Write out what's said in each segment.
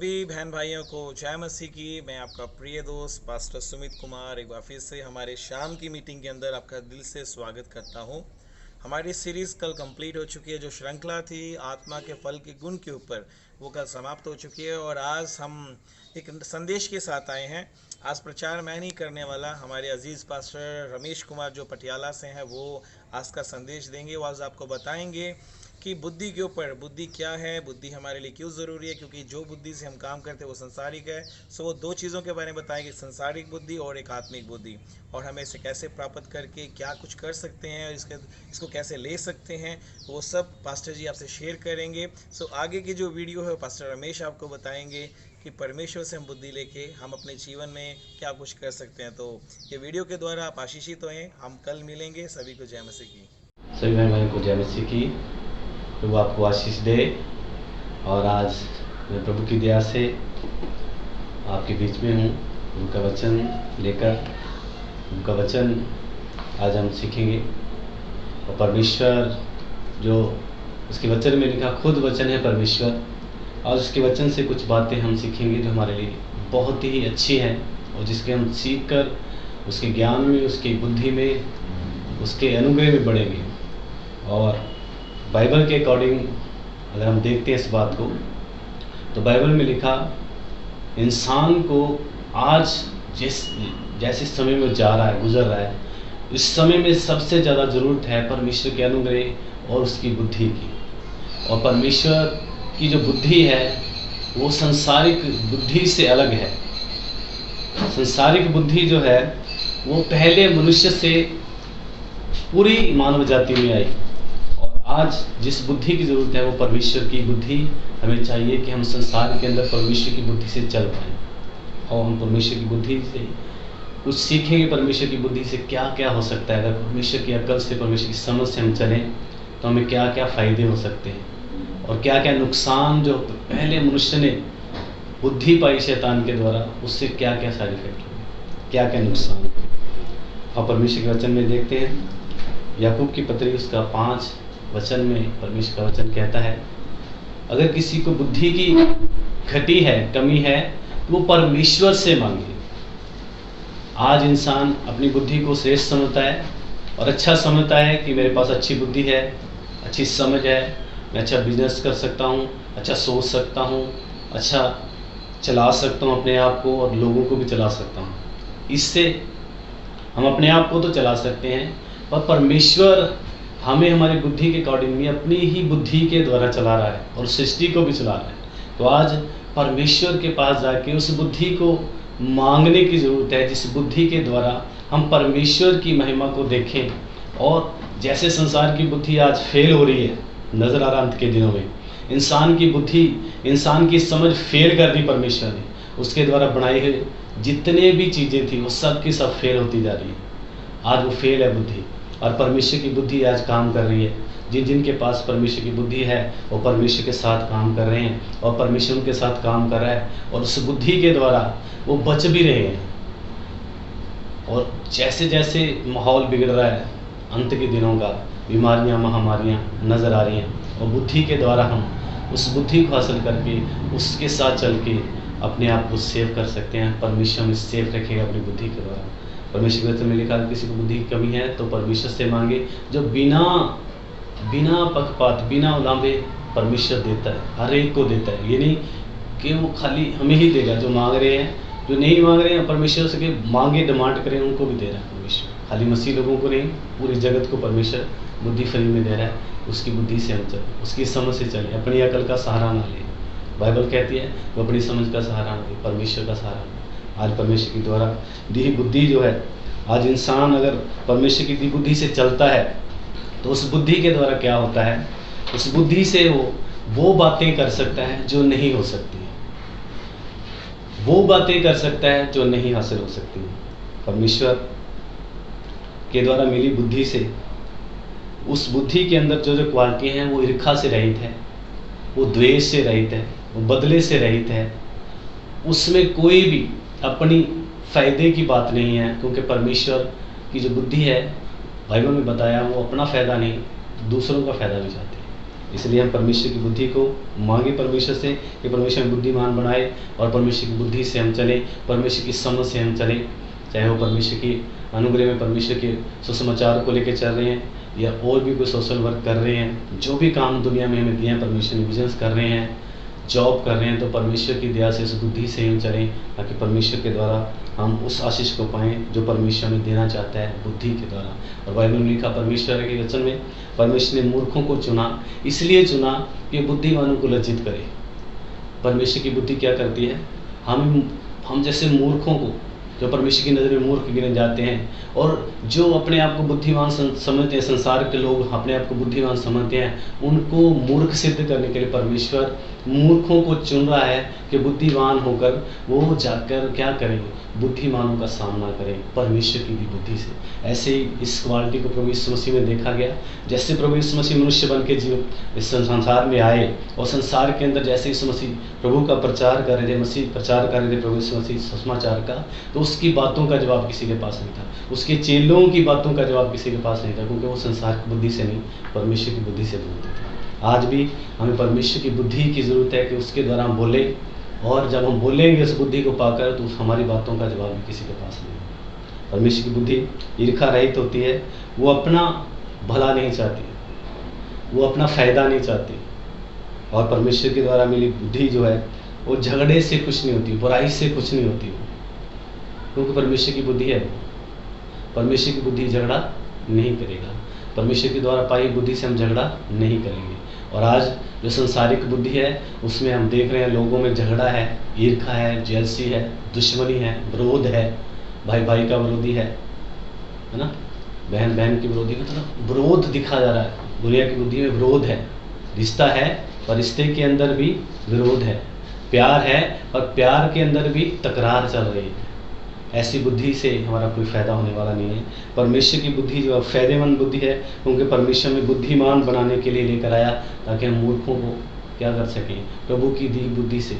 सभी बहन भाइयों को जय मसीह की। मैं आपका प्रिय दोस्त पास्टर सुमित कुमार एक बार फिर से हमारे शाम की मीटिंग के अंदर आपका दिल से स्वागत करता हूं। हमारी सीरीज़ कल कंप्लीट हो चुकी है। जो श्रृंखला थी आत्मा के फल के गुण के ऊपर, वो कल समाप्त हो चुकी है और आज हम एक संदेश के साथ आए हैं। आज प्रचार मैं नहीं करने वाला, हमारे अजीज़ पास्टर रमेश कुमार जो पटियाला से हैं वो आज का संदेश देंगे। वो आज आपको बताएंगे कि बुद्धि के ऊपर, बुद्धि क्या है, बुद्धि हमारे लिए क्यों ज़रूरी है, क्योंकि जो बुद्धि से हम काम करते हैं वो संसारिक है। सो वो दो चीज़ों के बारे में बताएंगे, संसारिक बुद्धि और एक आत्मिक बुद्धि, और हमें इसे कैसे प्राप्त करके क्या कुछ कर सकते हैं और इसको कैसे ले सकते हैं, वो सब पास्टर जी आपसे शेयर करेंगे। सो आगे की जो वीडियो है पास्टर रमेश आपको बताएंगे कि परमेश्वर से हम बुद्धि लेके हम अपने जीवन में क्या कुछ कर सकते हैं। तो ये वीडियो के द्वारा आप आशीषित होएं। हम कल मिलेंगे। सभी को जय मसीह की। सभी भाई बहन को जय मसीह की। प्रभु आपको आशीष दे। और आज मैं प्रभु की दया से आपके बीच में हूँ, उनका वचन लेकर। उनका वचन आज हम सीखेंगे। और परमेश्वर जो उसके वचन में लिखा, खुद वचन है परमेश्वर, और उसके वचन से कुछ बातें हम सीखेंगे जो हमारे लिए बहुत ही अच्छी हैं और जिसके हम सीख कर उसके ज्ञान में, उसकी बुद्धि में, उसके अनुग्रह में बढ़ेंगे। और बाइबल के अकॉर्डिंग अगर हम देखते हैं इस बात को, तो बाइबल में लिखा, इंसान को आज जैसे समय में जा रहा है, गुजर रहा है, इस समय में सबसे ज़्यादा ज़रूरत है परमेश्वर के अनुग्रह और उसकी बुद्धि की। और परमेश्वर की जो बुद्धि है वो संसारिक बुद्धि से अलग है। संसारिक बुद्धि जो है वो पहले मनुष्य से पूरी मानव जाति में आई, और आज जिस बुद्धि की ज़रूरत है वो परमेश्वर की बुद्धि हमें चाहिए कि हम संसार के अंदर परमेश्वर की बुद्धि से चल पाएँ। और हम परमेश्वर की बुद्धि से कुछ सीखेंगे। परमेश्वर की बुद्धि से क्या क्या हो सकता है। अगर परमेश्वर की अकल से, परमेश्वर की समझ से हम चलें तो हमें क्या क्या फ़ायदे हो सकते हैं, और क्या क्या नुकसान जो पहले मनुष्य ने बुद्धि पाई शैतान के द्वारा, उससे क्या क्या साइड इफेक्ट हुए, क्या क्या नुकसान हुए। और परमेश्वर के वचन में देखते हैं, याकूब की पत्री उसका 5 वचन में परमेश्वर का वचन कहता है, अगर किसी को बुद्धि की घटी है, कमी है, तो वो परमेश्वर से मांगे। आज इंसान अपनी बुद्धि को श्रेष्ठ समझता है और अच्छा समझता है कि मेरे पास अच्छी बुद्धि है, अच्छी समझ है, मैं अच्छा बिजनेस कर सकता हूँ, अच्छा सोच सकता हूँ, अच्छा चला सकता हूँ अपने आप को, और लोगों को भी चला सकता हूँ। इससे हम अपने आप को तो चला सकते हैं, पर परमेश्वर हमें हमारी बुद्धि के अकॉर्डिंग में अपनी ही बुद्धि के द्वारा चला रहा है और सृष्टि को भी चला रहा है। तो आज परमेश्वर के पास जाके उस बुद्धि को मांगने की ज़रूरत है, जिस बुद्धि के द्वारा हम परमेश्वर की महिमा को देखें। और जैसे संसार की बुद्धि आज फेल हो रही है, नज़र आ रहा अंत के दिनों में इंसान की बुद्धि, इंसान की समझ फेल कर दी परमेश्वर ने। उसके द्वारा बनाई हुई जितने भी चीज़ें थी वो सब की सब फेल होती जा रही है। आज वो फेल है बुद्धि, और परमेश्वर की बुद्धि आज काम कर रही है। जिनके पास परमेश्वर की बुद्धि है वो परमेश्वर के साथ काम कर रहे हैं, और परमेश्वर उनके साथ काम कर रहा है, और उस बुद्धि के द्वारा वो बच भी रहे हैं। और जैसे जैसे माहौल बिगड़ रहा है अंत के दिनों का, बीमारियां, महामारियां नज़र आ रही हैं, और बुद्धि के द्वारा हम उस बुद्धि को हासिल करके उसके साथ चल के अपने आप को सेव कर सकते हैं। परमेश्वर हमें सेव रखेगा अपनी बुद्धि के द्वारा। परमेश्वर के वचन में लिखा, किसी को बुद्धि की कमी है तो परमेश्वर से मांगे, जो बिना पक्षपात, बिना उलांभे परमेश्वर देता है, हर एक को देता है। ये नहीं कि वो खाली हमें ही देगा, जो मांग रहे हैं, जो नहीं मांग रहे हैं परमेश्वर से कि मांगे, डिमांड करें, उनको भी दे रहा है परमेश्वर। खाली मसीह लोगों को नहीं, पूरी जगत को परमेश्वर बुद्धि फ्री में दे रहा है। उसकी बुद्धि से हम चलें, उसकी समझ से चलें, अपनी अकल का सहारा ना लें। बाइबल कहती है वो अपनी समझ का सहारा ना लें, परमेश्वर का सहारा लें। आज परमेश्वर की द्वारा दी बुद्धि जो है, आज इंसान अगर परमेश्वर की दी बुद्धि से चलता है तो उस बुद्धि के द्वारा क्या होता है, उस बुद्धि से वो बातें कर सकता है जो नहीं हो सकती, वो बातें कर सकता है जो नहीं हासिल हो सकती। परमेश्वर के द्वारा मिली बुद्धि से, उस बुद्धि के अंदर जो जो क्वालिटी हैं वो ईर्ष्या से रहित है, वो द्वेष से रहित है, वो बदले से रहित है। उसमें कोई भी अपनी फ़ायदे की बात नहीं है, क्योंकि परमेश्वर की जो बुद्धि है बाइबल में बताया, वो अपना फ़ायदा नहीं दूसरों का फ़ायदा भी चाहते हैं। इसलिए हम परमेश्वर की बुद्धि को मांगे परमेश्वर से कि परमेश्वर हमें बुद्धिमान बनाए और परमेश्वर की बुद्धि से हम चलें, परमेश्वर की समझ से हम चलें। चाहे वो परमेश्वर की अनुग्रह में परमेश्वर के सुसमाचार को लेकर चल रहे हैं या और भी कोई सोशल वर्क कर रहे हैं, जो भी काम दुनिया में हमें दिए हैं, परमेश्वर ने बिजनेस कर रहे हैं, जॉब कर रहे हैं, तो परमेश्वर की दया से उस बुद्धि से हम चलें ताकि परमेश्वर के द्वारा हम उस आशीष को पाएँ जो परमेश्वर हमें देना चाहता है बुद्धि के द्वारा। और बाइबल में लिखा परमेश्वर के वचन में, परमेश्वर ने मूर्खों को चुना, इसलिए चुना कि बुद्धिमानों को लज्जित करे। परमेश्वर की बुद्धि क्या करती है, हम जैसे मूर्खों को, जो परमेश्वर की नज़र में मूर्ख गिने जाते हैं और जो अपने आप को बुद्धिमान समझते हैं, संसार के लोग अपने आप को बुद्धिमान समझते हैं, उनको मूर्ख सिद्ध करने के लिए परमेश्वर मूर्खों को चुन रहा है कि बुद्धिमान होकर वो जाकर क्या करेंगे, बुद्धिमानों का सामना करें परमेश्वर की भी बुद्धि से। ऐसे ही इस क्वालिटी को प्रभु यीशु मसीह में देखा गया। जैसे प्रभु यीशु मसीह मनुष्य बन के इस संसार में आए और संसार के अंदर जैसे यीशु मसीह प्रभु का प्रचार कर रहे थे, मसीह प्रचार कर रहे थे प्रभु यीशु मसीह सुसमाचार का, तो उसकी बातों का जवाब किसी के पास नहीं था, उसके चेलों की बातों का जवाब किसी के पास नहीं था, क्योंकि वो संसार की बुद्धि से नहीं परमेश्वर की बुद्धि से बोलते थे। आज भी हमें परमेश्वर की बुद्धि की ज़रूरत है कि उसके द्वारा हम बोले, और जब हम बोलेंगे उस बुद्धि को पाकर तो हमारी बातों का जवाब भी किसी के पास नहीं है। परमेश्वर की बुद्धि ईर्ष्या रहित होती है, वो अपना भला नहीं चाहती, वो अपना फ़ायदा नहीं चाहती। और परमेश्वर के द्वारा मिली बुद्धि जो है वो झगड़े से कुछ नहीं होती, बुराई से कुछ नहीं होती, क्योंकि परमेश्वर की बुद्धि है। परमेश्वर की बुद्धि झगड़ा नहीं करेगा, परमेश्वर के द्वारा पाई बुद्धि से हम झगड़ा नहीं करेंगे। और आज जो संसारिक बुद्धि है उसमें हम देख रहे हैं लोगों में झगड़ा है, ईर्ष्या है, जेलसी है, दुश्मनी है, विरोध है, भाई भाई का विरोधी है ना, बहन बहन की विरोधी, मतलब विरोध दिखा जा रहा है। दुनिया की बुद्धि में विरोध है, रिश्ता है पर रिश्ते के अंदर भी विरोध है, प्यार है और प्यार के अंदर भी तकरार चल रही है। ऐसी बुद्धि से हमारा कोई फ़ायदा होने वाला नहीं है। परमेश्वर की बुद्धि जो है फ़ायदेमंद बुद्धि है, क्योंकि परमेश्वर में बुद्धिमान बनाने के लिए लेकर आया ताकि हम मूर्खों को क्या कर सकें, प्रभु की दी बुद्धि से।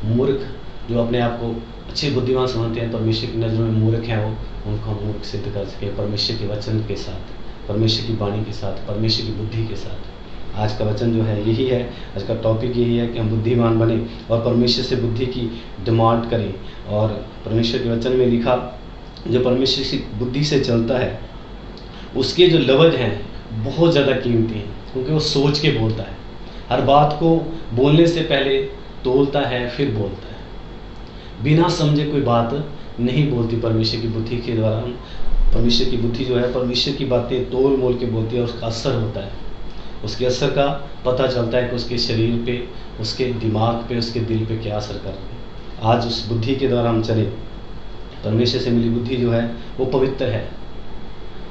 मूर्ख जो अपने आप को अच्छे बुद्धिमान समझते हैं, परमेश्वर की नज़रों में मूर्ख हैं, वो उनको हम मूर्ख सिद्ध कर सकें परमेश्वर के वचन के साथ, परमेश्वर की वाणी के साथ, परमेश्वर की बुद्धि के साथ। आज का वचन जो है यही है, आज का टॉपिक यही है कि हम बुद्धिमान बने और परमेश्वर से बुद्धि की डिमांड करें। और परमेश्वर के वचन में लिखा, जो परमेश्वर की बुद्धि से चलता है उसके जो लफ्ज़ हैं बहुत ज़्यादा कीमती हैं, क्योंकि वो सोच के बोलता है, हर बात को बोलने से पहले तोलता है फिर बोलता है, बिना समझे कोई बात नहीं बोलती। परमेश्वर की बुद्धि के द्वारा हम परमेश्वर की बुद्धि जो है परमेश्वर की बातें तोल मोल के बोलती है, और उसका असर होता है, उसके असर का पता चलता है कि उसके शरीर पे, उसके दिमाग पे, उसके दिल पे क्या असर कर रही है। आज उस बुद्धि के द्वारा हम चले। परमेश्वर से मिली बुद्धि जो है वो पवित्र है,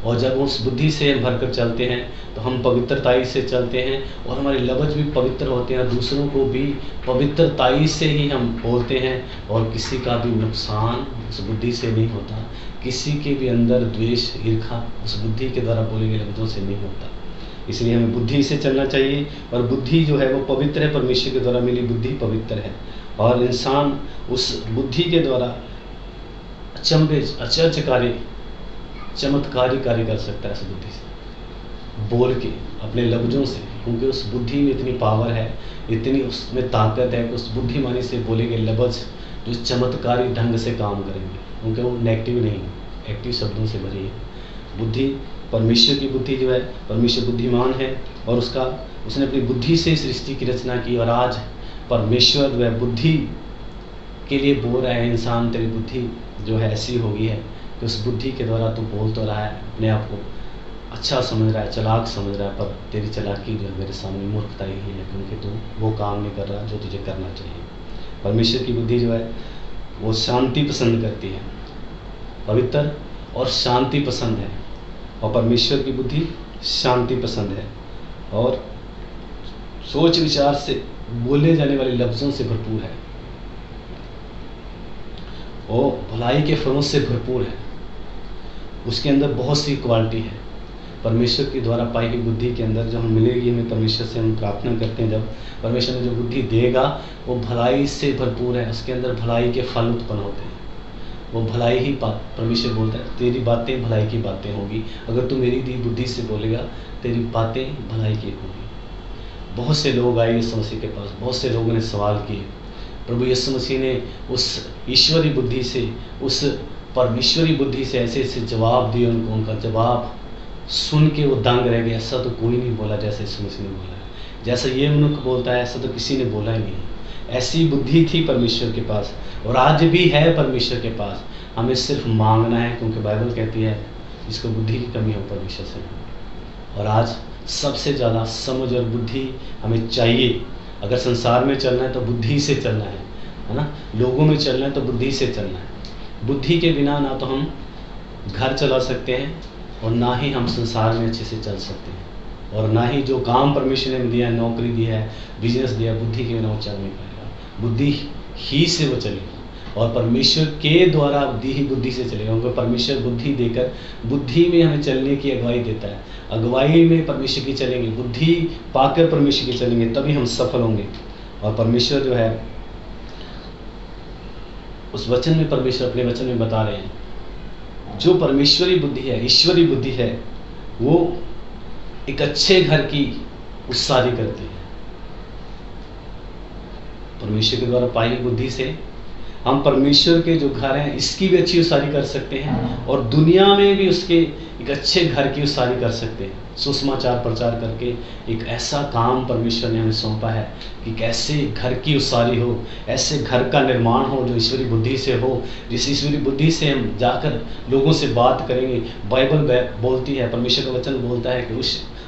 और जब उस बुद्धि से हम भरकर चलते हैं तो हम पवित्रताई से चलते हैं और हमारे लफ्ज़ भी पवित्र होते हैं, दूसरों को भी पवित्रताई से ही हम बोलते हैं, और किसी का भी नुकसान उस बुद्धि से नहीं होता, किसी के भी अंदर द्वेष ईर्ष्या उस बुद्धि के द्वारा बोले गए लफ्ज़ों से नहीं होता। इसलिए हमें बुद्धि से चलना चाहिए, और बुद्धि जो है वो पवित्र है, परमेश्वर के द्वारा मिली बुद्धि पवित्र है, और इंसान उस बुद्धि के द्वारा अचर्चकारी चमत्कारी कार्य कर सकता है उस बुद्धि से, बोल के अपने लफ्ज़ों से, क्योंकि उस बुद्धि में इतनी पावर है, इतनी उसमें ताकत है कि उस बुद्धिमानी से बोले गए लफ्ज़ जो चमत्कारी ढंग से काम करेंगे, क्योंकि वो नेगेटिव नहीं, एक्टिव शब्दों से भरी है। बुद्धि, परमेश्वर की बुद्धि जो है, परमेश्वर बुद्धिमान है और उसने अपनी बुद्धि से सृष्टि की रचना की, और आज परमेश्वर जो है बुद्धि के लिए बोल रहा है, इंसान तेरी बुद्धि जो है ऐसी हो गई है कि उस बुद्धि के द्वारा तू बोल तो रहा है, अपने आप को अच्छा समझ रहा है, चालाक समझ रहा है, पर तेरी चालाकी जो है मेरे सामने मूर्खता ही है, क्योंकि तू वो काम नहीं कर रहा जो तुझे करना चाहिए। परमेश्वर की बुद्धि जो है वो शांति पसंद करती है, पवित्र और शांति पसंद है, और परमेश्वर की बुद्धि शांति पसंद है और सोच विचार से बोले जाने वाले लफ्ज़ों से भरपूर है, वो भलाई के फलों से भरपूर है, उसके अंदर बहुत सी क्वालिटी है। परमेश्वर के द्वारा पाई हुई बुद्धि के अंदर जो हम मिलेगी, हमें परमेश्वर से हम प्रार्थना करते हैं, जब परमेश्वर ने जो बुद्धि देगा वो भलाई से भरपूर है, उसके अंदर भलाई के फल उत्पन्न होते हैं, वो भलाई ही परमेश्वर बोलता है तेरी बातें भलाई की बातें होगी, अगर तू मेरी दी बुद्धि से बोलेगा तेरी बातें भलाई की होगी। बहुत से लोग आए यीशु मसीह के पास, बहुत से लोगों ने सवाल किए। प्रभु यीशु मसीह ने उस ईश्वरी बुद्धि से, उस परमेश्वरी बुद्धि से ऐसे ऐसे जवाब दिए उनको। उनका जवाब सुन के वो दंग रह गया। ऐसा तो कोई नहीं बोला जैसे यीशु मसीह ने बोला है। जैसा ये मनुष्य बोलता है ऐसा तो किसी ने बोला ही नहीं। ऐसी बुद्धि थी परमेश्वर के पास, और आज भी है परमेश्वर के पास। हमें सिर्फ मांगना है, क्योंकि बाइबल कहती है जिसको बुद्धि की कमी हो परमेश्वर से मांगे। और आज सबसे ज़्यादा समझ और बुद्धि हमें चाहिए। अगर संसार में चलना है तो बुद्धि से चलना है ना। लोगों में चलना है तो बुद्धि से चलना है। बुद्धि के बिना ना तो हम घर चला सकते हैं, और ना ही हम संसार में अच्छे से चल सकते हैं, और ना ही जो काम परमेश्वर ने दिया है, नौकरी दी है, बिजनेस दिया है, बुद्धि के बिना वो चल नहीं पाएगा। बुद्धि ही से वो चलेगा, और परमेश्वर के द्वारा दी ही बुद्धि से चलेगा। क्योंकि परमेश्वर बुद्धि देकर बुद्धि में हमें चलने की अगुवाई देता है। अगुवाई में परमेश्वर की चलेंगे, बुद्धि पाकर परमेश्वर की चलेंगे, तभी हम सफल होंगे। और परमेश्वर जो है उस वचन में, परमेश्वर अपने वचन में बता रहे हैं, जो परमेश्वरी बुद्धि है, ईश्वरी बुद्धि है, वो एक अच्छे घर की उसारी करती है। परमेश्वर के द्वारा पाई बुद्धि से हम परमेश्वर के जो घर हैं इसकी भी अच्छी उसारी कर सकते हैं, और दुनिया में भी उसके एक अच्छे घर की उसारी कर सकते हैं। सुसमाचार प्रचार करके एक ऐसा काम परमेश्वर ने हमें सौंपा है कि कैसे घर की उसारी हो, ऐसे घर का निर्माण हो जो ईश्वरी बुद्धि से हो, जिस ईश्वरी बुद्धि से हम जाकर लोगों से बात करेंगे। बाइबल बोलती है, परमेश्वर का वचन बोलता है कि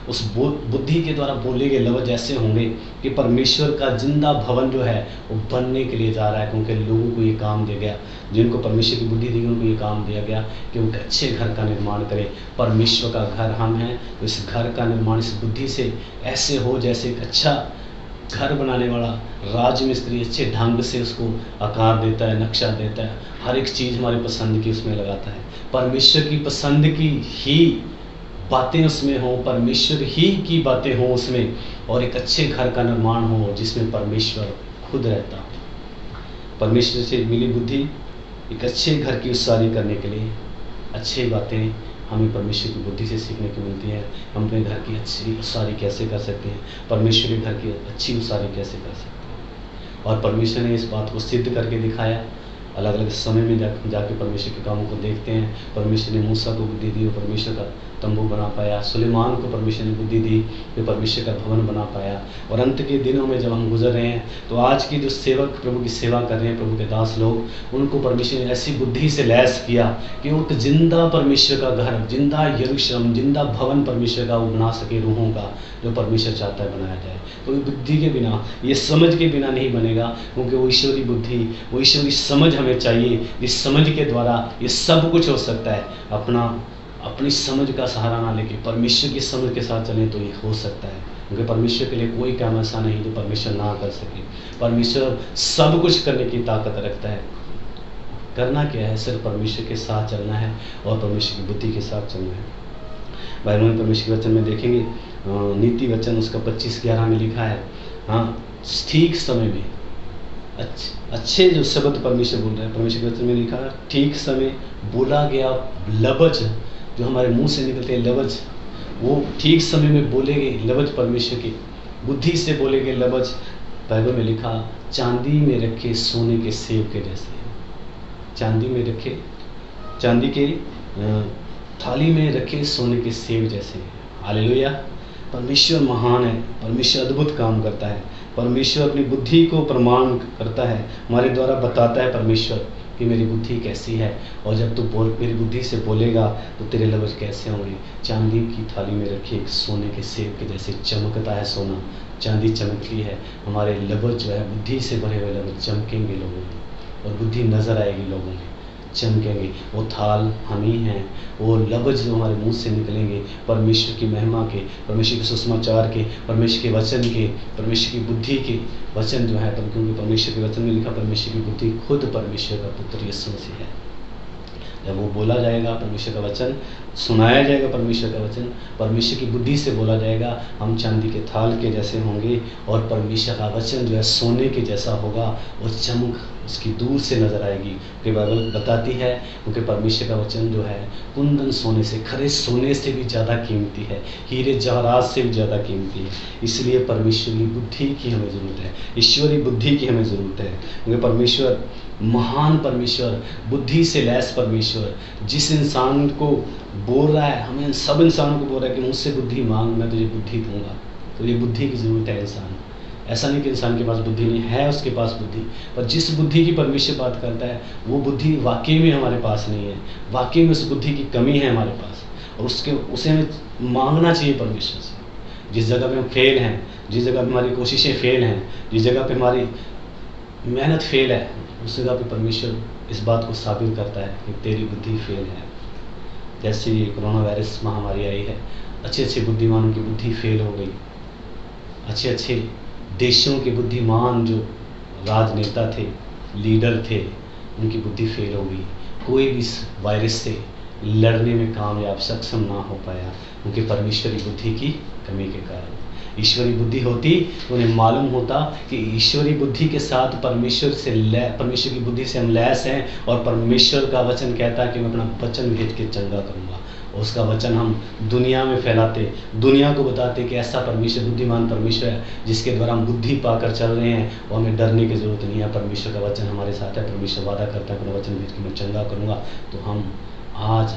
उस बुद्धि के द्वारा बोले गए लफ्ज़ ऐसे होंगे कि परमेश्वर का जिंदा भवन जो है वो बनने के लिए जा रहा है। क्योंकि लोगों को ये काम दिया गया, जिनको परमेश्वर की बुद्धि दी गई उनको ये काम दिया गया कि वो अच्छे घर का निर्माण करें। परमेश्वर का घर हम हैं, तो इस घर का निर्माण इस बुद्धि से ऐसे हो जैसे एक अच्छा घर बनाने वाला राजमिस्त्री अच्छे ढंग से उसको आकार देता है, नक्शा देता है, हर एक चीज़ हमारी पसंद की उसमें लगाता है। परमेश्वर की पसंद की ही बातें उसमें हों, परमेश्वर ही की बातें हों उसमें, और एक अच्छे घर का निर्माण हो जिसमें परमेश्वर खुद रहता हो। परमेश्वर से मिली बुद्धि एक अच्छे घर की उसारी करने के लिए, अच्छी बातें हमें परमेश्वर की बुद्धि से सीखने को मिलती है। हम अपने घर की अच्छी उसारी कैसे कर सकते हैं, परमेश्वर के घर की अच्छी उसारी कैसे कर सकते हैं। और परमेश्वर ने इस बात को सिद्ध करके दिखाया। अलग अलग समय में जाके परमेश्वर के कामों को देखते हैं। परमेश्वर ने मूसा को बुद्धि दी, और परमेश्वर का तंबू बना पाया। सुलेमान को परमेश्वर ने बुद्धि दी, वे परमेश्वर का भवन बना पाया। और अंत के दिनों में जब हम गुजर रहे हैं, तो आज की जो सेवक प्रभु की सेवा कर रहे हैं, प्रभु के दास लोग, उनको परमेश्वर ने ऐसी बुद्धि से लैस किया कि वो एक जिंदा परमेश्वर का घर, जिंदा यरूशलेम, जिंदा भवन परमेश्वर का वो बना सके, रूहों का, जो परमेश्वर चाहता है बनाया जाए। तो ये बुद्धि के बिना, ये समझ के बिना नहीं बनेगा, क्योंकि वो ईश्वरी बुद्धि, वो ईश्वरी समझ हमें चाहिए, जिस समझ के द्वारा ये सब कुछ हो सकता है। अपनी समझ का सहारा ना लेके परमेश्वर की समझ के साथ चलें तो ये हो सकता है। क्योंकि परमेश्वर के लिए कोई काम ऐसा नहीं जो परमेश्वर ना कर सके। परमेश्वर सब कुछ करने की ताकत रखता है। करना क्या है, सिर्फ परमेश्वर के साथ चलना है और परमेश्वर की बुद्धि के साथ चलना है। बाइबल में परमेश्वर के वचन में देखेंगे, नीति वचन उसका 25:11 में लिखा है, हाँ, ठीक समय में अच्छे जो शब्द परमेश्वर बोल रहे हैं, परमेश्वर के वचन में लिखा है, ठीक समय बोला गया लफ्ज़, जो हमारे मुंह से निकलते हैं लफ्ज़, वो ठीक समय में बोले गए लफ्ज़, परमेश्वर की बुद्धि से बोले गए लफ्ज़, बाइबल में लिखा, चांदी में रखे सोने के सेब के जैसे हैं। चांदी में रखे, चांदी के थाली में रखे सोने के सेब जैसे हैं। हालेलुया। परमेश्वर महान है, परमेश्वर अद्भुत काम करता है। परमेश्वर अपनी बुद्धि को प्रमाण करता है, हमारे द्वारा बताता है परमेश्वर कि मेरी बुद्धि कैसी है, और जब तू मेरी बुद्धि से बोलेगा तो तेरे लफ्ज़ कैसे होंगे। चांदी की थाली में रखे एक सोने के सेब के जैसे चमकता है सोना, चांदी चमकती है। हमारे लफ्ज़ जो है बुद्धि से भरे हुए लफ्ज़ चमकेंगे लोगों में, और बुद्धि नज़र आएगी लोगों में, चमकेंगे। वो थाल हम ही हैं, वो लफ्ज़ जो हमारे मुंह से निकलेंगे परमेश्वर की महिमा के, परमेश्वर के सुसमाचार के, परमेश्वर के वचन के, परमेश्वर की बुद्धि के वचन जो है, क्योंकि परमेश्वर के वचन में लिखा परमेश्वर की बुद्धि खुद परमेश्वर का पुत्र यीशु मसीह है। जब वो बोला जाएगा, परमेश्वर का वचन सुनाया जाएगा, परमेश्वर का वचन परमेश्वर की बुद्धि से बोला जाएगा, हम चांदी के थाल के जैसे होंगे और परमेश्वर का वचन जो है सोने के जैसा होगा और चमक उसकी दूर से नजर आएगी। कि बाइबल बताती है क्योंकि परमेश्वर का वचन जो है कुंदन सोने से, खरे सोने से भी ज़्यादा कीमती है, हीरे जवाहरात से भी ज़्यादा कीमती है। इसलिए परमेश्वर की बुद्धि की हमें ज़रूरत है, ईश्वरी बुद्धि की हमें ज़रूरत है। क्योंकि परमेश्वर महान परमेश्वर, बुद्धि से लैस परमेश्वर, जिस इंसान को बोल रहा है, हमें सब इंसानों को बोल रहा है कि मुझसे बुद्धि मांग, मैं तुझे बुद्धि दूंगा। तो ये बुद्धि की ज़रूरत है इंसान। ऐसा नहीं कि इंसान के पास बुद्धि नहीं है, उसके पास बुद्धि, पर जिस बुद्धि की परमेश्वर बात करता है वो बुद्धि वाकई में हमारे पास नहीं है, वाकई में उस बुद्धि की कमी है हमारे पास, और उसे हमें मांगना चाहिए परमेश्वर से। जिस जगह पे हम फेल हैं, जिस जगह पे हमारी कोशिशें फेल हैं, जिस जगह पे हमारी मेहनत फेल है, उस जगह पे परमेश्वर इस बात को साबित करता है कि तेरी बुद्धि फेल है। जैसे ये कोरोना वायरस महामारी आई है, अच्छे अच्छे बुद्धिमानों की बुद्धि फेल हो गई, अच्छे अच्छे देशों के बुद्धिमान जो राजनेता थे, लीडर थे, उनकी बुद्धि फेल हो गई। कोई भी इस वायरस से लड़ने में कामयाब सक्षम ना हो पाया, क्योंकि परमेश्वरी बुद्धि की कमी के कारण। ईश्वरी बुद्धि होती तो उन्हें मालूम होता कि ईश्वरी बुद्धि के साथ परमेश्वर की बुद्धि से हम लैस हैं, और परमेश्वर का वचन कहता है कि मैं अपना वचन भेज के चंगा करूँगा। और उसका वचन हम दुनिया में फैलाते, दुनिया को बताते कि ऐसा परमेश्वर, बुद्धिमान परमेश्वर है जिसके द्वारा हम बुद्धि पाकर चल रहे हैं, और हमें डरने की ज़रूरत नहीं है। परमेश्वर का वचन हमारे साथ है, परमेश्वर वादा करता है अपना वचन भेज के मैं चंगा करूँगा। तो हम आज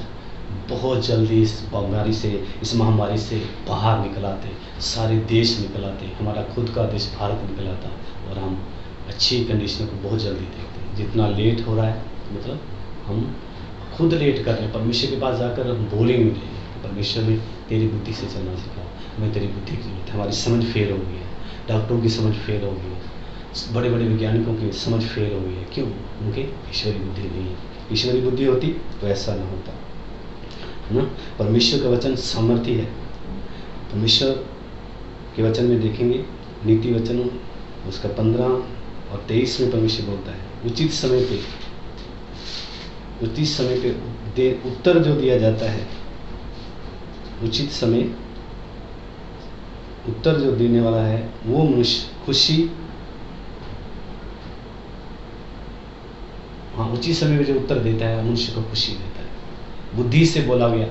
बहुत जल्दी इस बीमारी से, इस महामारी से बाहर निकल आते, सारे देश निकल आते, हमारा खुद का देश भारत निकल आता, और हम अच्छी कंडीशन को बहुत जल्दी देखते। जितना लेट हो रहा है मतलब हम खुद लेट कर रहे हैं। परमेश्वर के पास जाकर हम बोलेंगे कि परमेश्वर ने तेरी बुद्धि से चलना सिखाओ, हमें तेरी बुद्धि की जरूरत है। हमारी समझ फेल हो गई है, डॉक्टरों की समझ फेल हो गई है, बड़े बड़े वैज्ञानिकों की समझ फेल हो गई है। क्यों? उनकी ईश्वरी बुद्धि नहीं है। ईश्वरी बुद्धि होती तो ऐसा ना होता, है ना। परमेश्वर का वचन सामर्थ्य है। परमेश्वर के वचन में देखेंगे, नीति वचनों उसका 15 और 23 में परमेश्वर बोलता है उचित समय पे उत्तर जो दिया जाता है, उचित समय उत्तर जो देने वाला है वो मनुष्य खुशी, उचित समय में जो उत्तर देता है मनुष्य को खुशी देता है। बुद्धि से बोला गया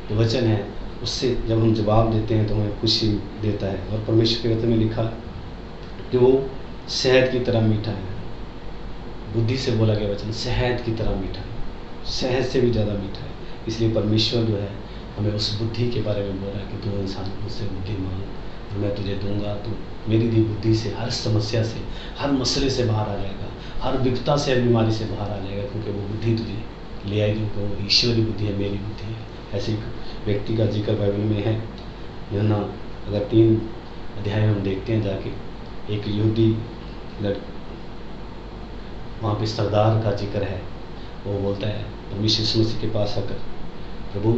जो वचन है उससे जब हम जवाब देते हैं तो हमें खुशी देता है। और परमेश्वर के वचन में लिखा कि वो शहद की तरह मीठा है। बुद्धि से बोला गया वचन शहद की तरह मीठा है, शहद से भी ज़्यादा मीठा है। इसलिए परमेश्वर जो है हमें उस बुद्धि के बारे में बोल रहा है कि तू इंसान मुझसे बुद्धि मांग, तो मैं तुझे दूंगा। तो मेरी दी बुद्धि से हर समस्या से, हर मसले से बाहर आ जाएगा, हर विपदा से, हर बीमारी से बाहर आ जाएगा, क्योंकि वो बुद्धि तुझे ले आएगी। तो वो ईश्वरी बुद्धि है, मेरी बुद्धि है। ऐसे व्यक्ति का जिक्र बाइबल में है। यूहन्ना अगर 3 अध्याय हम देखते हैं जाके, एक यहूदी वहाँ पे सरदार का जिक्र है। वो बोलता है परमेश्वर यीशु मसीह के पास आकर, प्रभु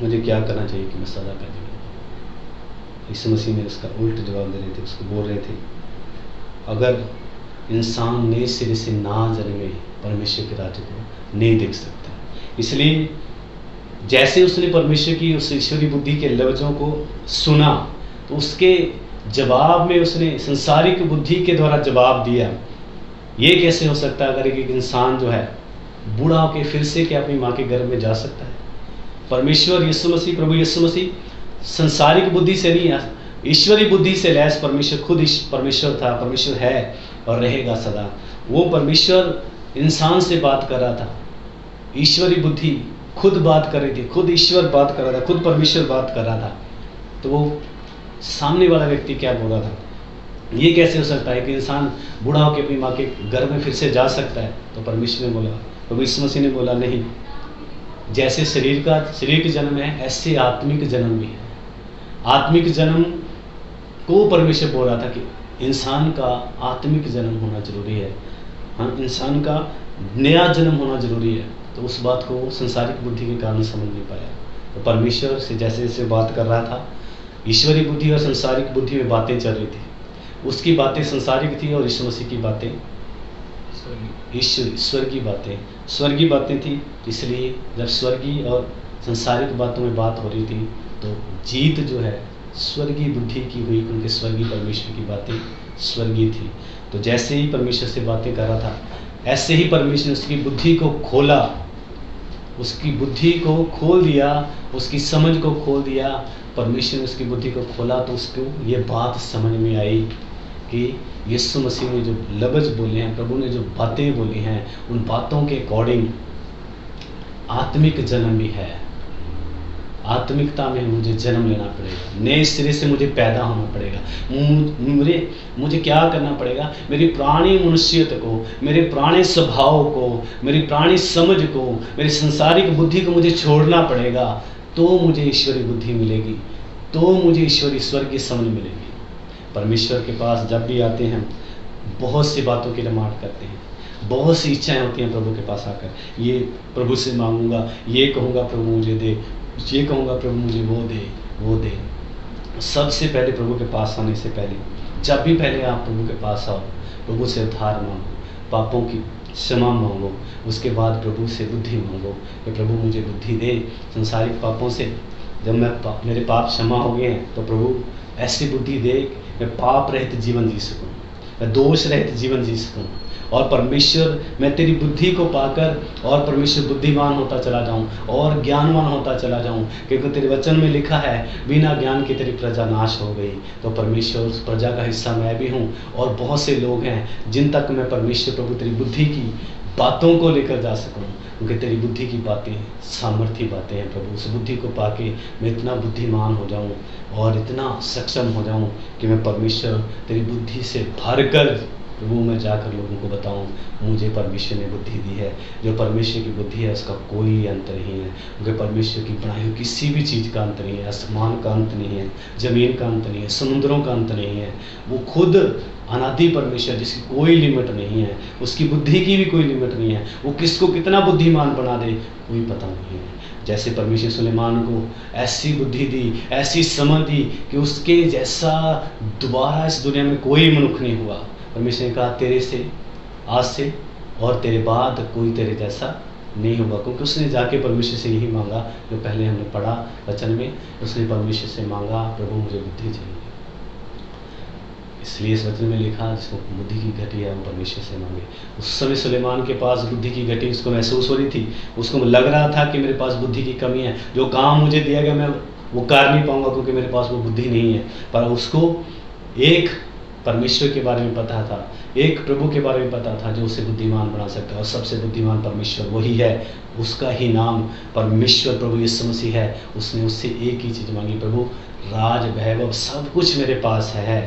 मुझे क्या करना चाहिए कि मैं सदा का जीवन। यीशु मसीह ने उसका उल्ट जवाब दे रहे थे, उसको बोल रहे थे अगर इंसान नए सिरे से ना जन्मे परमेश्वर के राज्य को नहीं देख सकता। इसलिए जैसे उसने परमेश्वर की उस ईश्वरी बुद्धि के लफ्ज़ों को सुना तो उसके जवाब में उसने संसारिक बुद्धि के द्वारा जवाब दिया। ये कैसे हो सकता है अगर एक इंसान जो है बूढ़ा होकर फिर से क्या अपनी माँ के गर्भ में जा सकता है? परमेश्वर यीशु मसीह, प्रभु यीशु मसीह संसारिक बुद्धि से नहीं, ईश्वरी बुद्धि से लैस परमेश्वर खुद परमेश्वर था, परमेश्वर है और रहेगा सदा। वो परमेश्वर इंसान से बात कर रहा था, ईश्वरी बुद्धि खुद बात कर रही थी, खुद ईश्वर बात कर रहा था, खुद परमेश्वर बात कर रहा था। तो वो सामने वाला व्यक्ति क्या बोल रहा था? ये कैसे हो सकता है कि इंसान बूढ़ा होकर अपनी माँ के गर्भ में फिर से जा सकता है? तो परमेश्वर ने बोला, प्रभु यीशु मसीह ने बोला नहीं, जैसे शरीर के जन्म है ऐसे आत्मिक जन्म भी है। आत्मिक जन्म को परमेश्वर बोल रहा था कि इंसान का आत्मिक जन्म होना जरूरी है, हाँ, इंसान का नया जन्म होना जरूरी है। तो उस बात को संसारिक बुद्धि के कारण समझ नहीं पाया। तो परमेश्वर से जैसे जैसे बात कर रहा था, ईश्वरी बुद्धि और संसारिक बुद्धि में बातें चल रही थी। उसकी बातें संसारिक थी और यीशु मसीह की बातें स्वर्गीय बातें थी। इसलिए जब स्वर्गीय और संसारिक बातों में बात हो रही थी तो जीत जो है स्वर्गीय बुद्धि की हुई, क्योंकि स्वर्गीय परमेश्वर की बातें स्वर्गीय थी। तो जैसे ही परमेश्वर से बातें कर रहा था, ऐसे ही परमेश्वर ने उसकी बुद्धि को खोला, उसकी बुद्धि को खोल दिया, उसकी समझ को खोल दिया। परमेश्वर ने उसकी बुद्धि को खोला तो उसको ये बात समझ में आई कि यीशु मसीह ने जो लफ्ज़ बोले हैं, प्रभु ने जो बातें बोली हैं, उन बातों के अकॉर्डिंग आत्मिक जन्म भी है। आत्मिकता में मुझे जन्म लेना पड़ेगा, नए सिरे से मुझे पैदा होना पड़ेगा। मुझे क्या करना पड़ेगा? मेरी पुरानी मनुष्यत को, मेरे पुराने स्वभाव को, मेरी पुरानी समझ को, मेरी संसारिक बुद्धि को मुझे छोड़ना पड़ेगा। तो मुझे ईश्वरीय बुद्धि मिलेगी, तो मुझे ईश्वरीय स्वर्गीय समझ मिलेगी। परमेश्वर के पास जब भी आते हैं, बहुत सी बातों की डिमांड करते हैं, बहुत सी इच्छाएं होती हैं प्रभु के पास आकर। ये प्रभु से मांगूंगा, ये कहूँगा प्रभु मुझे दे, ये कहूँगा प्रभु मुझे वो दे। सबसे पहले प्रभु के पास आने से पहले, जब भी पहले आप प्रभु के पास आओ, प्रभु से उद्धार मांगो, पापों की क्षमा मांगो, उसके बाद प्रभु से बुद्धि मांगो कि प्रभु मुझे बुद्धि दे संसारिक पापों से। जब मेरे पाप क्षमा हो गए हैं तो प्रभु ऐसी बुद्धि दे कि मैं पाप रहित जीवन जी सकूँ, मैं दोष रहित जीवन जी सकूँ, और परमेश्वर मैं तेरी बुद्धि को पाकर और परमेश्वर बुद्धिमान होता चला जाऊं और ज्ञानवान होता चला जाऊं, क्योंकि तेरे वचन में लिखा है बिना ज्ञान के तेरी प्रजा नाश हो गई। तो परमेश्वर उस प्रजा का हिस्सा मैं भी हूं, और बहुत से लोग हैं जिन तक मैं परमेश्वर प्रभु तेरी बुद्धि की बातों को लेकर जा सकूं, क्योंकि तेरी बुद्धि की बातें सामर्थ्य बातें हैं प्रभु। उस बुद्धि को पाके मैं इतना बुद्धिमान हो जाऊं और इतना सक्षम हो जाऊं कि मैं परमेश्वर तेरी बुद्धि से भरकर प्रभु मैं जाकर लोगों को बताऊं मुझे परमेश्वर ने बुद्धि दी है। जो परमेश्वर की बुद्धि है उसका कोई अंत नहीं है, क्योंकि परमेश्वर की बनाई हुई किसी भी चीज़ का अंत नहीं है। आसमान का अंत नहीं है, ज़मीन का अंत नहीं है, समुद्रों का अंत नहीं है। वो खुद अनादि परमेश्वर जिसकी कोई लिमिट नहीं है, उसकी बुद्धि की भी कोई लिमिट नहीं है। वो किसको कितना बुद्धिमान बना दे कोई पता नहीं है। जैसे परमेश्वर सुलेमान को ऐसी बुद्धि दी, ऐसी समझ दी कि उसके जैसा दोबारा इस दुनिया में कोई मनुष्य नहीं हुआ। परमेश्वर ने कहा तेरे से, आज से और तेरे बाद कोई तेरे जैसा नहीं होगा, क्योंकि उसने जाके परमेश्वर से यही मांगा जो पहले हमने पढ़ा वचन में। उसने परमेश्वर से मांगा प्रभु मुझे बुद्धि चाहिए। इसलिए इस वचन में लिखा जिसको बुद्धि की घटी है वो परमेश्वर से मांगे। उस समय सुलेमान के पास बुद्धि की घटी उसको महसूस हो रही थी, उसको लग रहा था कि मेरे पास बुद्धि की कमी है, जो काम मुझे दिया गया मैं वो कर नहीं पाऊंगा क्योंकि मेरे पास वो बुद्धि नहीं है। पर उसको एक परमेश्वर के बारे में पता था, एक प्रभु के बारे में पता था जो उसे बुद्धिमान बना सकता है, और सबसे बुद्धिमान परमेश्वर वही है, उसका ही नाम परमेश्वर प्रभु यीशु मसीह है। उसने उससे एक ही चीज़ मांगी, प्रभु राज वैभव सब कुछ मेरे पास है,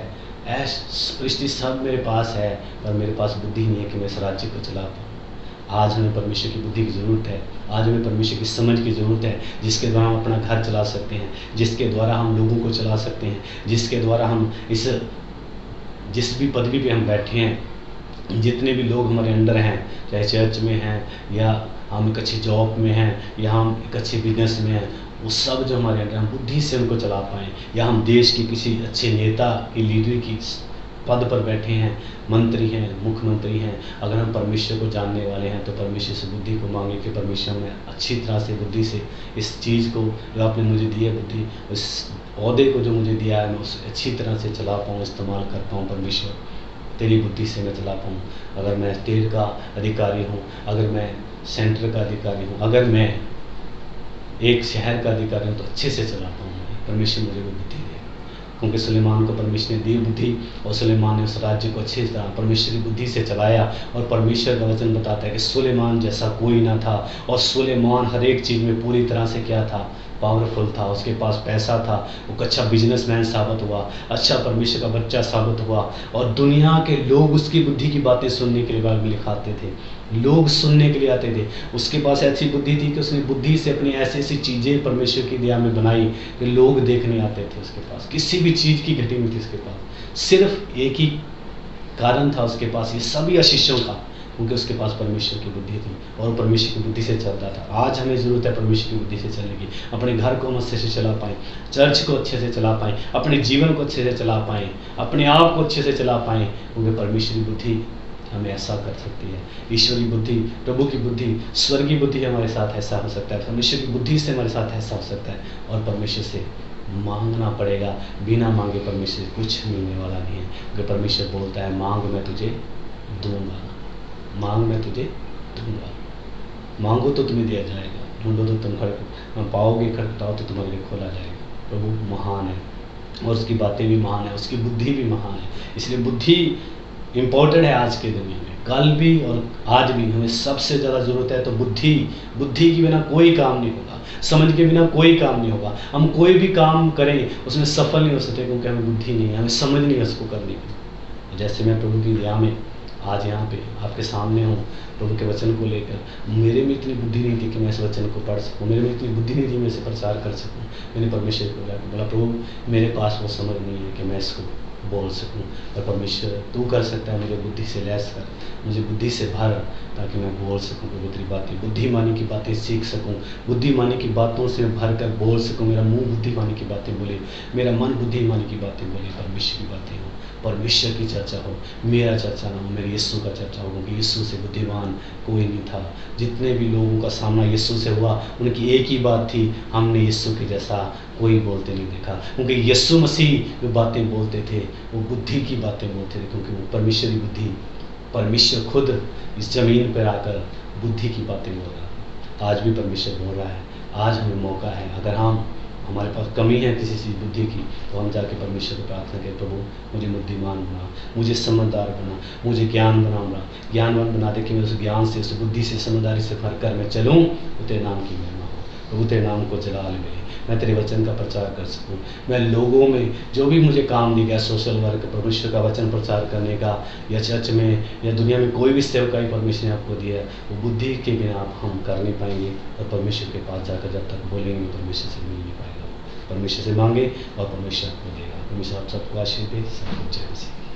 ऐश सृष्टि सब मेरे पास है, पर मेरे पास बुद्धि नहीं है कि मैं इस राज्य को चला पाऊँ। आज हमें परमेश्वर की बुद्धि की ज़रूरत है, आज हमें परमेश्वर की समझ की ज़रूरत है, जिसके द्वारा हम अपना घर चला सकते हैं, जिसके द्वारा हम लोगों को चला सकते हैं, जिसके द्वारा हम जिस भी पदवी पे हम बैठे हैं, जितने भी लोग हमारे अंडर हैं, चाहे चर्च में हैं या हम एक अच्छी जॉब में हैं या हम एक अच्छे बिजनेस में हैं, वो सब जो हमारे अंडर हम बुद्धि से उनको चला पाएँ, या हम देश की किसी अच्छे नेता की लीडर की पद पर बैठे हैं, मंत्री हैं, मुख्यमंत्री हैं, अगर हम परमेश्वर को जानने वाले हैं तो परमेश्वर से बुद्धि को मांगे कि परमेश्वर में अच्छी तरह से बुद्धि से इस चीज़ को जो आपने मुझे दी है बुद्धि, उस ओहदे को जो मुझे दिया है मैं उसे अच्छी तरह से चला पाऊँ, इस्तेमाल कर पाऊँ। परमेश्वर तेरी बुद्धि से मैं चला पाऊँ। अगर मैं स्टेट का अधिकारी हूँ, अगर मैं सेंटर का अधिकारी हूँ, अगर मैं एक शहर का अधिकारी हूँ तो अच्छे से चला पाऊँ। परमेश्वर मुझे वो बुद्धि दे, क्योंकि सुलेमान को परमेश्वर ने दी बुद्धि और सुलेमान ने उस राज्य को अच्छी तरह परमेश्वर की बुद्धि से चलाया। और परमेश्वर का वचन बताता है कि सुलेमान जैसा कोई ना था, और सुलेमान हर एक चीज़ में पूरी तरह से क्या था, पावरफुल था, उसके पास पैसा था, वो अच्छा बिजनेसमैन साबित हुआ, अच्छा परमेश्वर का बच्चा साबित हुआ, और दुनिया के लोग उसकी बुद्धि की बातें सुनने के लिए बाइबल में लिखाते थे, लोग सुनने के लिए आते थे। उसके पास ऐसी बुद्धि थी कि उसने बुद्धि से अपनी ऐसी ऐसी चीज़ें परमेश्वर की दया में बनाई कि लोग देखने आते थे उसके पास। किसी भी चीज़ की घटी नहीं थी उसके पास, सिर्फ एक ही कारण था उसके पास, ये सभी आशीषों का, क्योंकि उसके पास परमेश्वर की बुद्धि थी और परमेश्वर की बुद्धि से चलता था। आज हमें ज़रूरत है परमेश्वर की बुद्धि से चलने की, अपने घर को हम अच्छे से चला पाएँ, चर्च को अच्छे से चला पाएँ, अपने जीवन को अच्छे से चला पाएँ, अपने आप को अच्छे से चला पाएँ, क्योंकि परमेश्वर की बुद्धि हमें ऐसा कर सकती है। ईश्वरीय बुद्धि, प्रभु की बुद्धि, स्वर्गीय बुद्धि हमारे साथ ऐसा हो सकता है, परमेश्वर की बुद्धि से हमारे साथ ऐसा हो सकता है। और परमेश्वर से मांगना पड़ेगा, बिना मांगे परमेश्वर से कुछ मिलने वाला नहीं है। अगर परमेश्वर बोलता है मांग मैं तुझे दूंगा, मांग मैं तुझे दूंगा, मांगो तो तुम्हें दिया जाएगा, ढूंढो तो तुम पाओगे, खटखटाओ तो तुम्हारे लिए खोला जाएगा। प्रभु महान है और उसकी बातें भी महान है, उसकी बुद्धि भी महान है। इसलिए बुद्धि इम्पोर्टेंट है आज के दुनिया में, कल भी और आज भी हमें सबसे ज़्यादा ज़रूरत है। तो बुद्धि, बुद्धि के बिना कोई काम नहीं होगा, समझ के बिना कोई काम नहीं होगा। हम कोई भी काम करें उसमें सफल नहीं हो सकते, क्योंकि हमें बुद्धि नहीं है, हमें समझ नहीं है उसको करने की। जैसे मैं प्रभु की दया में आज यहाँ पे आपके सामने हूँ, प्रभु के वचन को लेकर, मेरे में इतनी बुद्धि नहीं थी कि मैं इस वचन को पढ़ सकूँ, मेरे में इतनी बुद्धि नहीं थी मैं इसे प्रचार कर सकूँ। मैंने परमेश्वर को बोला, प्रभु मेरे पास वो समझ नहीं है कि मैं इसको बोल सकूं, और परमेश्वर तू कर सकता है, मुझे बुद्धि से लैस कर, मुझे बुद्धि से भर, ताकि मैं बोल सकूं पवित्र बातें, बुद्धिमानी की बातें सीख सकूं, बुद्धिमानी की बातों से भर कर बोल सकूं। मेरा मुंह बुद्धिमानी की बातें बोले, मेरा मन बुद्धिमानी की बातें बोले, परमेश्वर की बातें हो, परमेश्वर की चर्चा हो, मेरा चर्चा ना हो, मेरे यीशु का चर्चा हो, क्योंकि यीशु से बुद्धिमान कोई नहीं था। जितने भी लोगों का सामना यीशु से हुआ, उनकी एक ही बात थी, हमने यीशु के जैसा कोई बोलते नहीं देखा। क्योंकि यीशु मसीह जो बातें बोलते थे वो बुद्धि की बातें बोलते थे, क्योंकि वो परमेश्वरी बुद्धि, परमेश्वर खुद इस ज़मीन पर आकर बुद्धि की बातें बोल रहा है। आज भी परमेश्वर बोल रहा है, आज हमें मौका है। अगर हमारे पास कमी है किसी चीज़ बुद्धि की, तो हम जाके परमेश्वर को प्रार्थना करें, प्रभु मुझे बुद्धिमान बना, मुझे समझदार बना, मुझे ज्ञान बना, ज्ञानवान बना दे कि मैं उस ज्ञान से, उस बुद्धि से, समझदारी से भर कर मैं चलूँ, तो तेरे नाम की महिमा हो, प्रभु तेरे नाम को जलाल मिले, मैं तेरे वचन का प्रचार कर सकूं। मैं लोगों में जो भी मुझे काम दिया गया, सोशल वर्क, परमेश्वर का वचन प्रचार करने का, या चर्च में या दुनिया में कोई भी सेवकाई परमेश्वर ने आपको दिया है, वो बुद्धि के बिना आप हम कर नहीं पाएंगे। और परमेश्वर के पास जाकर जब तक बोलेंगे परमेश्वर से मिल नहीं पाएगा। परमेश्वर से मांगे और परमेश्वर आपको देगा। परमेश्वर आप सबको आशीर्वाद दे। सबको जय मसीह।